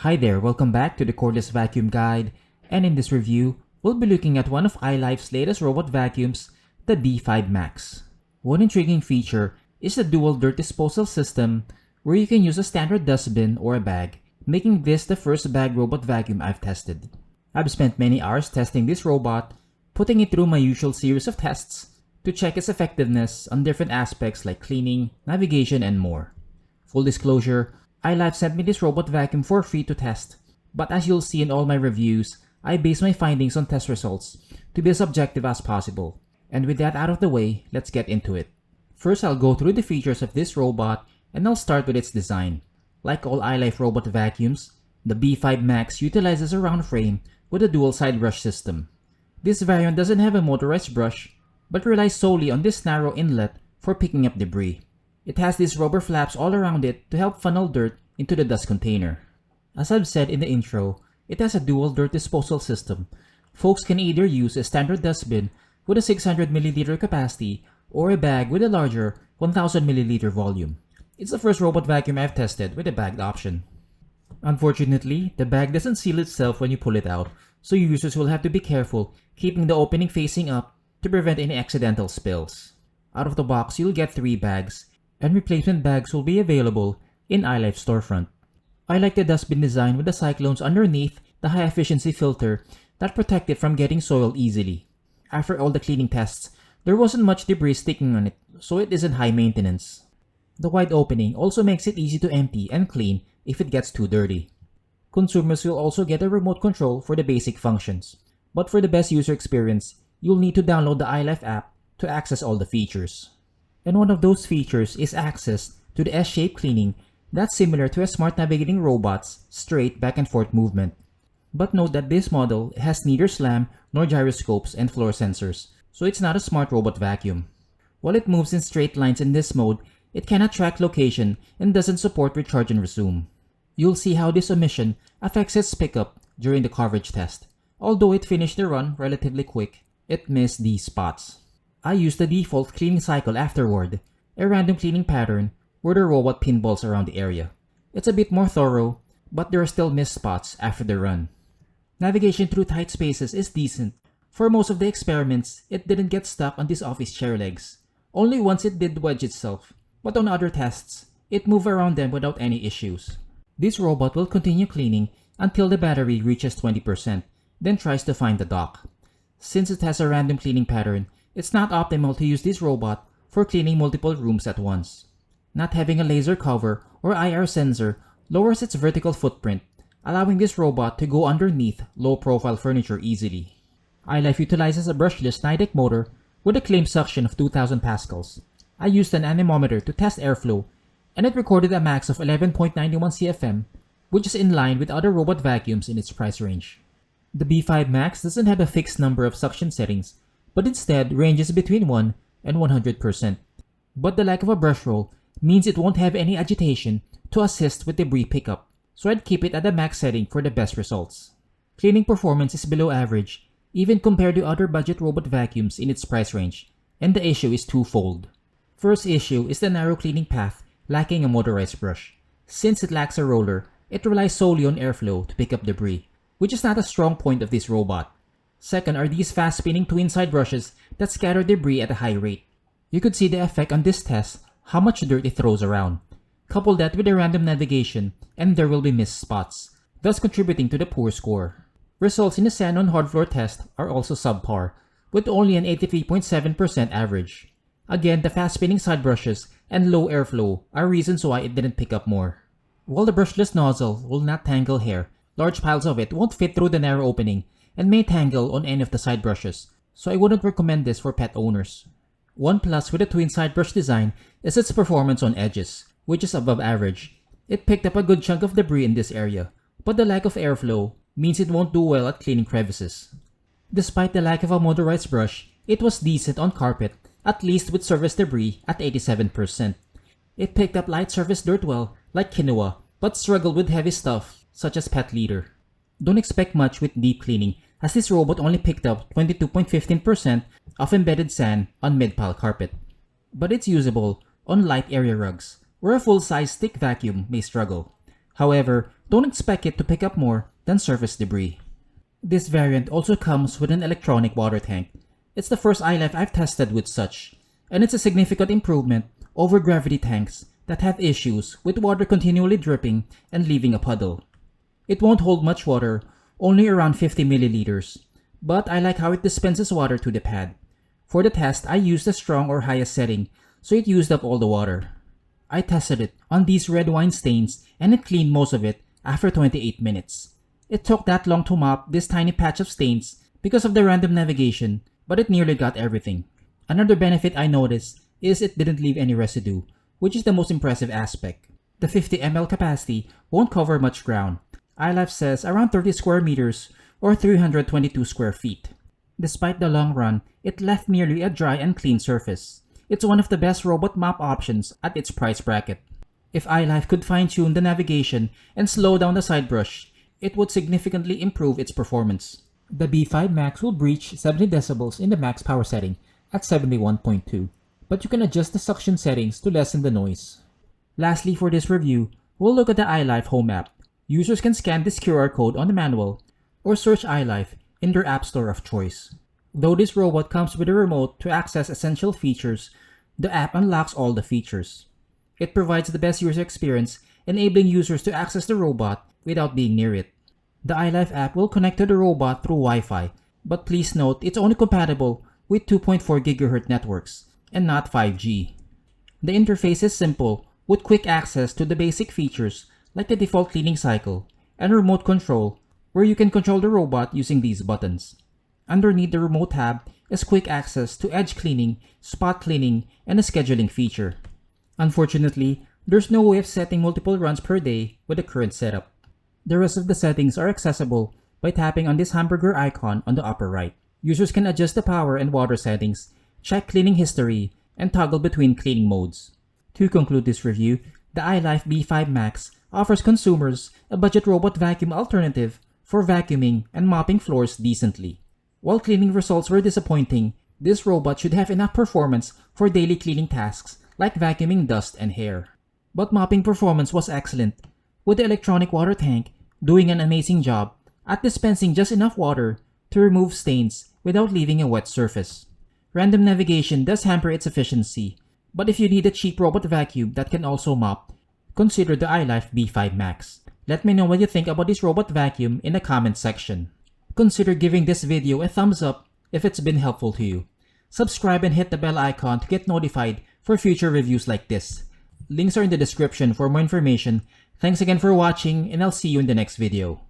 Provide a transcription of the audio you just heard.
Hi there, welcome back to the Cordless Vacuum Guide, and in this review, we'll be looking at one of ILIFE's latest robot vacuums, the B5 Max. One intriguing feature is the dual dirt disposal system where you can use a standard dustbin or a bag, making this the first bag robot vacuum I've tested. I've spent many hours testing this robot, putting it through my usual series of tests to check its effectiveness on different aspects like cleaning, navigation, and more. Full disclosure, ILIFE sent me this robot vacuum for free to test, but as you'll see in all my reviews, I base my findings on test results to be as objective as possible. And with that out of the way, let's get into it. First, I'll go through the features of this robot, and I'll start with its design. Like all ILIFE robot vacuums, the B5 Max utilizes a round frame with a dual side brush system. This variant doesn't have a motorized brush, but relies solely on this narrow inlet for picking up debris. It has these rubber flaps all around it to help funnel dirt into the dust container. As I've said in the intro, it has a dual dirt disposal system. Folks can either use a standard dustbin with a 600 ml capacity or a bag with a larger 1000 ml volume. It's the first robot vacuum I've tested with a bagged option. Unfortunately, the bag doesn't seal itself when you pull it out, so users will have to be careful keeping the opening facing up to prevent any accidental spills. Out of the box, you'll get 3 bags, and replacement bags will be available in ILIFE storefront. I like the dustbin design with the cyclones underneath the high-efficiency filter that protect it from getting soiled easily. After all the cleaning tests, there wasn't much debris sticking on it, so it isn't high maintenance. The wide opening also makes it easy to empty and clean if it gets too dirty. Consumers will also get a remote control for the basic functions, but for the best user experience, you'll need to download the ILIFE app to access all the features. And one of those features is access to the S-shaped cleaning that's similar to a smart navigating robot's straight back and forth movement. But note that this model has neither slam nor gyroscopes and floor sensors, so it's not a smart robot vacuum. While it moves in straight lines in this mode, it cannot track location and doesn't support recharge and resume. You'll see how this omission affects its pickup during the coverage test. Although it finished the run relatively quick, it missed these spots. I used the default cleaning cycle afterward, a random cleaning pattern where the robot pinballs around the area. It's a bit more thorough, but there are still missed spots after the run. Navigation through tight spaces is decent. For most of the experiments, it didn't get stuck on these office chair legs. Only once it did wedge itself, but on other tests, it moved around them without any issues. This robot will continue cleaning until the battery reaches 20%, then tries to find the dock. Since it has a random cleaning pattern, it's not optimal to use this robot for cleaning multiple rooms at once. Not having a laser cover or IR sensor lowers its vertical footprint, allowing this robot to go underneath low-profile furniture easily. ILIFE utilizes a brushless Nidec motor with a claimed suction of 2000 pascals. I used an anemometer to test airflow, and it recorded a max of 11.91 CFM, which is in line with other robot vacuums in its price range. The B5 Max doesn't have a fixed number of suction settings, but instead ranges between 1 and 100%. But the lack of a brush roll means it won't have any agitation to assist with debris pickup, so I'd keep it at the max setting for the best results. Cleaning performance is below average, even compared to other budget robot vacuums in its price range, and the issue is twofold. First issue is the narrow cleaning path lacking a motorized brush. Since it lacks a roller, it relies solely on airflow to pick up debris, which is not a strong point of this robot. Second are these fast-spinning twin-side brushes that scatter debris at a high rate. You could see the effect on this test, how much dirt it throws around. Couple that with a random navigation, and there will be missed spots, thus contributing to the poor score. Results in the sand on hard floor test are also subpar, with only an 83.7% average. Again, the fast-spinning side brushes and low airflow are reasons why it didn't pick up more. While the brushless nozzle will not tangle hair, large piles of it won't fit through the narrow opening and may tangle on any of the side brushes, so I wouldn't recommend this for pet owners. One plus with a twin side brush design is its performance on edges, which is above average. It picked up a good chunk of debris in this area, but the lack of airflow means it won't do well at cleaning crevices. Despite the lack of a motorized brush, it was decent on carpet, at least with surface debris at 87%. It picked up light surface dirt well, like quinoa, but struggled with heavy stuff, such as pet litter. Don't expect much with deep cleaning, as this robot only picked up 22.15% of embedded sand on mid-pile carpet. But it's usable on light area rugs, where a full-size stick vacuum may struggle. However, don't expect it to pick up more than surface debris. This variant also comes with an electronic water tank. It's the first ILIFE I've tested with such, and it's a significant improvement over gravity tanks that have issues with water continually dripping and leaving a puddle. It won't hold much water, only around 50 milliliters, but I like how it dispenses water to the pad. For the test, I used the strong or highest setting, so it used up all the water. I tested it on these red wine stains and it cleaned most of it after 28 minutes. It took that long to mop this tiny patch of stains because of the random navigation, but it nearly got everything. Another benefit I noticed is it didn't leave any residue, which is the most impressive aspect. The 50 ml capacity won't cover much ground. ILIFE says around 30 square meters or 322 square feet. Despite the long run, it left nearly a dry and clean surface. It's one of the best robot mop options at its price bracket. If ILIFE could fine-tune the navigation and slow down the side brush, it would significantly improve its performance. The B5 Max will reach 70 decibels in the max power setting at 71.2, but you can adjust the suction settings to lessen the noise. Lastly, for this review, we'll look at the ILIFE Home App. Users can scan this QR code on the manual or search ILIFE in their app store of choice. Though this robot comes with a remote to access essential features, the app unlocks all the features. It provides the best user experience, enabling users to access the robot without being near it. The ILIFE app will connect to the robot through Wi-Fi, but please note it's only compatible with 2.4 GHz networks and not 5G. The interface is simple, with quick access to the basic features like the default cleaning cycle and remote control, where you can control the robot using these buttons. Underneath the remote tab is quick access to edge cleaning, spot cleaning, and a scheduling feature. Unfortunately, there's no way of setting multiple runs per day with the current setup. The rest of the settings are accessible by tapping on this hamburger icon on the upper right. Users can adjust the power and water settings, check cleaning history, and toggle between cleaning modes. To conclude this review, the ILIFE B5 Max offers consumers a budget robot vacuum alternative for vacuuming and mopping floors decently. While cleaning results were disappointing, this robot should have enough performance for daily cleaning tasks like vacuuming dust and hair. But mopping performance was excellent, with the electronic water tank doing an amazing job at dispensing just enough water to remove stains without leaving a wet surface. Random navigation does hamper its efficiency, but if you need a cheap robot vacuum that can also mop, consider the ILIFE B5 Max. Let me know what you think about this robot vacuum in the comment section. Consider giving this video a thumbs up if it's been helpful to you. Subscribe and hit the bell icon to get notified for future reviews like this. Links are in the description for more information. Thanks again for watching, and I'll see you in the next video.